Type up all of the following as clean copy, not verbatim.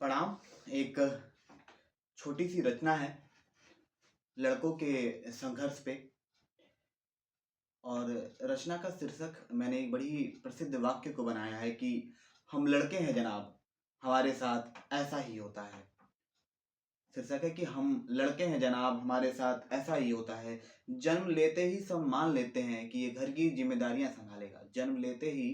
प्रणाम। एक छोटी सी रचना है लड़कों के संघर्ष पे। और रचना का शीर्षक मैंने एक बड़ी प्रसिद्ध वाक्य को बनाया है कि हम लड़के हैं जनाब, हमारे साथ ऐसा ही होता है। शीर्षक है कि हम लड़के हैं जनाब, हमारे साथ ऐसा ही होता है। जन्म लेते ही सब मान लेते हैं कि ये घर की जिम्मेदारियां संभालेगा। जन्म लेते ही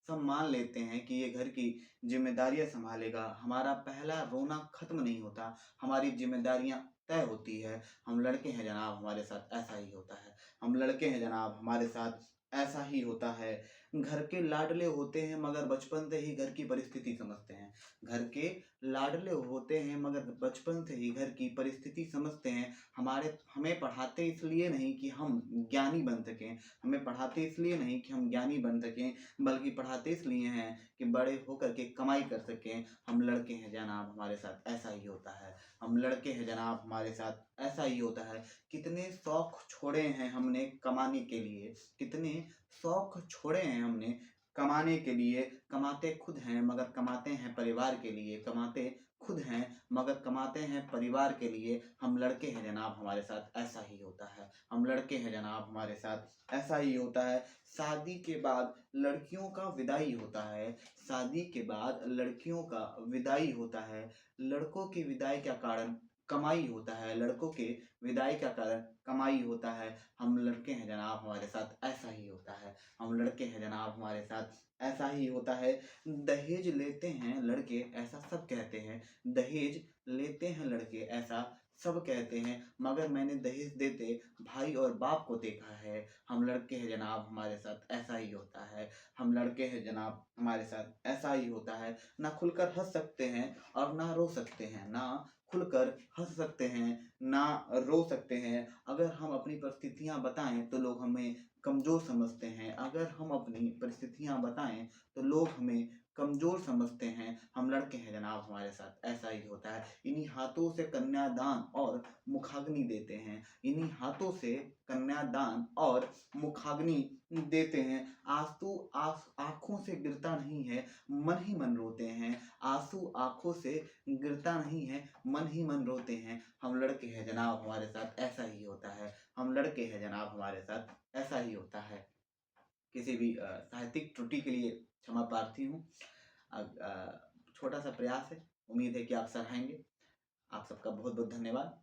सब मान लेते हैं कि ये घर की जिम्मेदारियां संभालेगा। हमारा पहला रोना खत्म नहीं होता, हमारी जिम्मेदारियां तय होती है। हम लड़के हैं जनाब, हमारे साथ ऐसा ही होता है। हम लड़के हैं जनाब, हमारे साथ ऐसा ही होता है। घर के लाडले होते हैं मगर बचपन से ही घर की परिस्थिति समझते हैं। घर के लाडले होते हैं मगर बचपन से ही घर की परिस्थिति समझते हैं। हमें पढ़ाते इसलिए नहीं कि हम ज्ञानी बन सकें, हमें पढ़ाते इसलिए नहीं कि हम ज्ञानी बन सकें, बल्कि पढ़ाते इसलिए हैं कि बड़े होकर के कमाई कर सकें। हम लड़के हैं जनाब, हमारे साथ ऐसा ही होता है। हम लड़के हैं जनाब, हमारे साथ ऐसा ही होता है। कितने शौक छोड़े हैं हमने कमाने के लिए, कितने शौक छोड़े हैं हमने कमाने के लिए। कमाते खुद हैं मगर कमाते हैं परिवार के लिए, कमाते खुद हैं मगर कमाते हैं परिवार के लिए। हम लड़के हैं जनाब, हमारे साथ ऐसा ही होता है। हम लड़के हैं जनाब, हमारे साथ ऐसा ही होता है। शादी के बाद लड़कियों का विदाई होता है, शादी के बाद लड़कियों का विदाई होता है। लड़कों की विदाई का कारण कमाई होता है, लड़कों के विदाई का कारण कमाई होता है। हम लड़के हैं जनाब, हमारे साथ ऐसा ही होता है। हम लड़के हैं जनाब, हमारे साथ ऐसा ही होता है। दहेज लेते हैं लड़के ऐसा सब कहते हैं, दहेज लेते हैं लड़के ऐसा सब कहते हैं, मगर मैंने दहेज देते भाई और बाप को देखा है। हम लड़के हैं जनाब, हमारे साथ ऐसा ही होता है। हम लड़के हैं जनाब, हमारे साथ ऐसा ही होता है। ना खुलकर हंस सकते हैं और ना रो सकते हैं, ना खुलकर हंस सकते हैं ना रो सकते हैं। अगर हम अपनी परिस्थितियां बताएं तो लोग हमें कमज़ोर समझते हैं, अगर हम अपनी परिस्थितियां बताएं तो लोग हमें कमज़ोर समझते हैं। हम लड़के हैं जनाब, हमारे साथ ऐसा ही होता है। इन्हीं हाथों से कन्यादान और मुखाग्नि देते हैं, इन्हीं हाथों से कन्यादान और मुखाग्नि देते हैं। आंसू आंखों से गिरता नहीं है, मन ही मन रोते हैं। आंसू आंखों से गिरता नहीं है, मन ही मन रोते हैं। हम लड़के हैं जनाब, हमारे साथ ऐसा ही होता है। हम लड़के हैं जनाब, हमारे साथ ऐसा ही होता है। किसी भी साहित्यिक त्रुटि के लिए क्षमा प्रार्थी हूँ। छोटा सा प्रयास है, उम्मीद है कि आप सराहेंगे। आप सबका बहुत बहुत धन्यवाद।